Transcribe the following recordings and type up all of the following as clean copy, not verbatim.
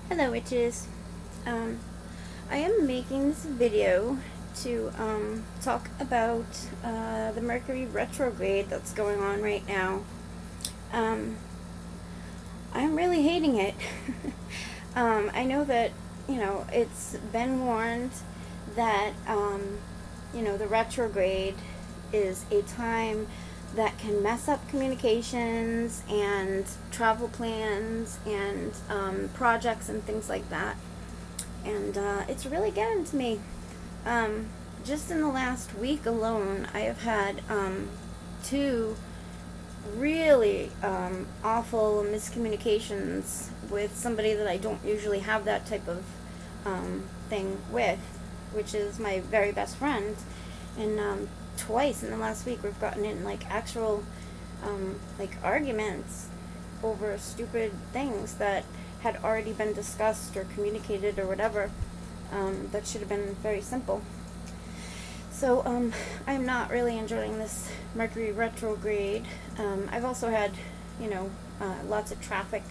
Hello witches. I am making this video to talk about the Mercury retrograde that's going on right now. I'm really hating it. I know that, it's been warned that, the retrograde is a time that can mess up communications and travel plans and projects and things like that. And it's really getting to me. Just in the last week alone, I have had two really awful miscommunications with somebody that I don't usually have that type of thing with, which is my very best friend. And twice in the last week we've gotten in actual arguments over stupid things that had already been discussed or communicated or whatever, that should have been very simple. So I'm not really enjoying this Mercury retrograde. I've also had lots of traffic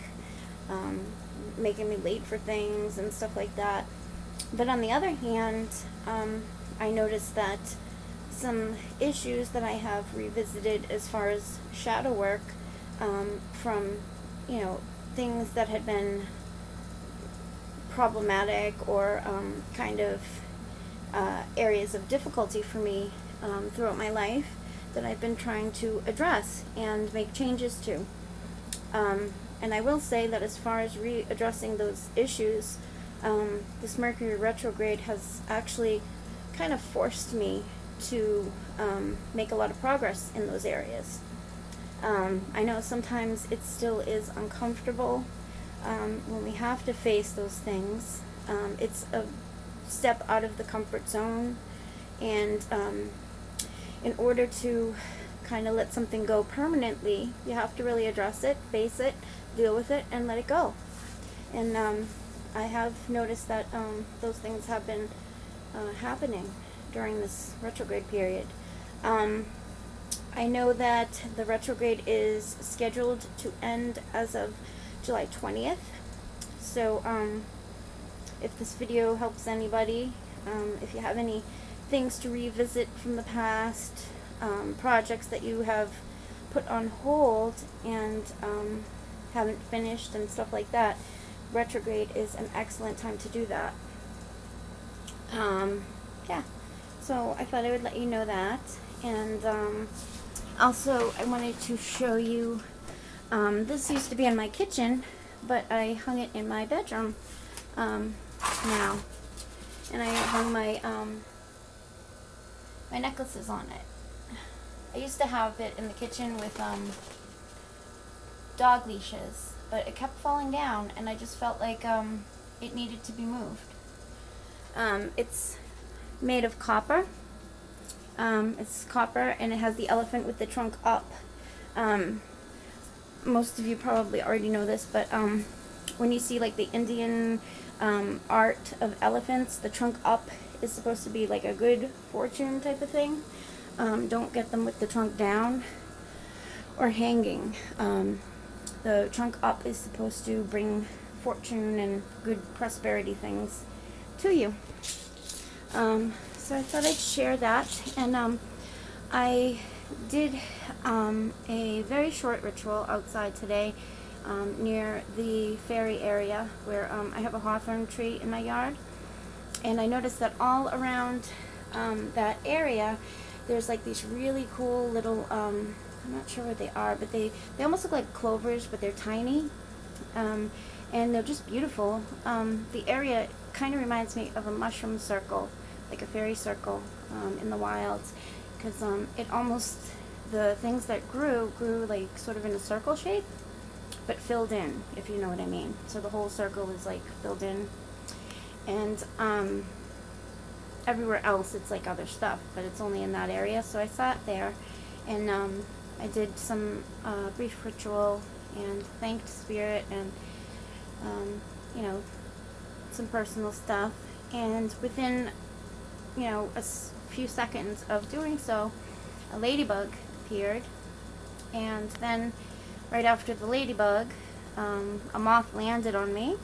making me late for things and stuff like that. But on the other hand, I noticed that some issues that I have revisited as far as shadow work, from things that had been problematic or areas of difficulty for me throughout my life, that I've been trying to address and make changes to. And I will say that as far as readdressing those issues, this Mercury retrograde has actually kind of forced me to make a lot of progress in those areas. I know sometimes it still is uncomfortable when we have to face those things. It's a step out of the comfort zone, and in order to kind of let something go permanently, you have to really address it, face it, deal with it, and let it go. And I have noticed that those things have been happening during this retrograde period. I know that the retrograde is scheduled to end as of July 20th. So if this video helps anybody, if you have any things to revisit from the past, projects that you have put on hold and haven't finished and stuff like that, retrograde is an excellent time to do that. Yeah. So I thought I would let you know that. And also I wanted to show you, this used to be in my kitchen, but I hung it in my bedroom now. And I hung my my necklaces on it. I used to have it in the kitchen with dog leashes, but it kept falling down, and I just felt like it needed to be moved. It's made of copper. It's copper, and it has the elephant with the trunk up. Most of you probably already know this, but when you see the Indian art of elephants, the trunk up is supposed to be a good fortune type of thing. Don't get them with the trunk down or hanging. The trunk up is supposed to bring fortune and good prosperity things to you. So I thought I'd share that. And I did a very short ritual outside today, near the ferry area where I have a hawthorn tree in my yard. And I noticed that all around that area there's these really cool little, I'm not sure what they are, but they almost look like clovers, but they're tiny. And they're just beautiful. The area kind of reminds me of a mushroom circle, like a fairy circle in the wilds, because the things that grew sort of in a circle shape, but filled in, if you know what I mean. So the whole circle is filled in, and everywhere else it's other stuff, but it's only in that area. So I sat there, and I did some brief ritual and thanked Spirit and some personal stuff. And within a few seconds of doing so, a ladybug appeared, and then right after the ladybug, a moth landed on me,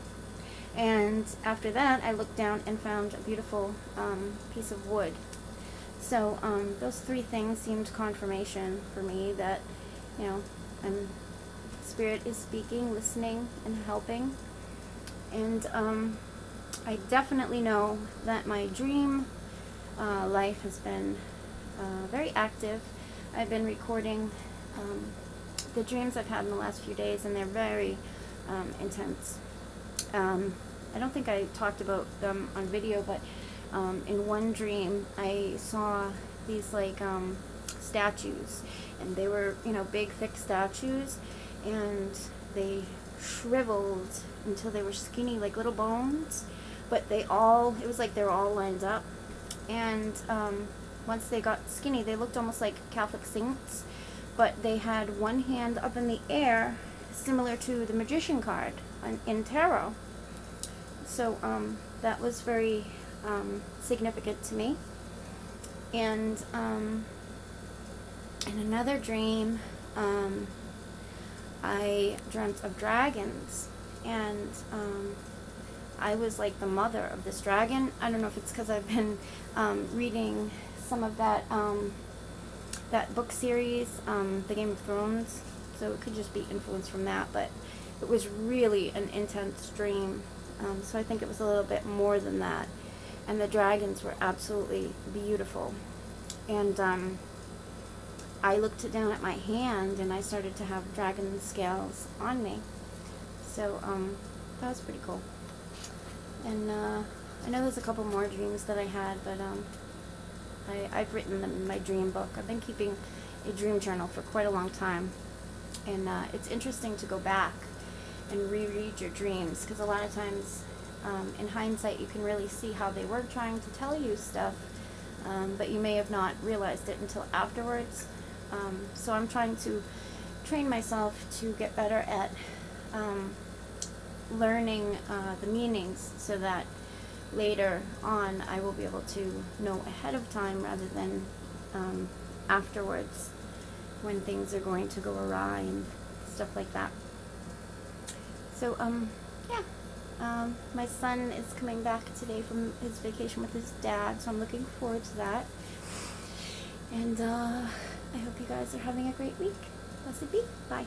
And after that, I looked down and found a beautiful piece of wood. So those three things seemed confirmation for me that, you know, Spirit is speaking, listening, and helping. And I definitely know that my dream life has been very active. I've been recording the dreams I've had in the last few days, and they're very intense. I don't think I talked about them on video, but in one dream I saw these like statues, and they were, you know, big thick statues, and they shriveled until they were skinny like little bones, but it was like they were all lined up, and once they got skinny they looked almost like Catholic saints, but they had one hand up in the air, similar to the magician card in tarot. So that was very significant to me. And in another dream, I dreamt of dragons, and I was like the mother of this dragon. I don't know if it's because I've been reading some of that that book series, The Game of Thrones, so it could just be influenced from that, but it was really an intense dream, so I think it was a little bit more than that. And the dragons were absolutely beautiful. And I looked down at my hand, and I started to have dragon scales on me. So that was pretty cool. And I know there's a couple more dreams that I had, but I've written them in my dream book. I've been keeping a dream journal for quite a long time, and it's interesting to go back and reread your dreams, because a lot of times in hindsight you can really see how they were trying to tell you stuff, but you may have not realized it until afterwards. So I'm trying to train myself to get better at learning the meanings, so that later on I will be able to know ahead of time rather than afterwards, when things are going to go awry and stuff like that. So yeah, my son is coming back today from his vacation with his dad, so I'm looking forward to that. And I hope you guys are having a great week. Blessed be. Bye.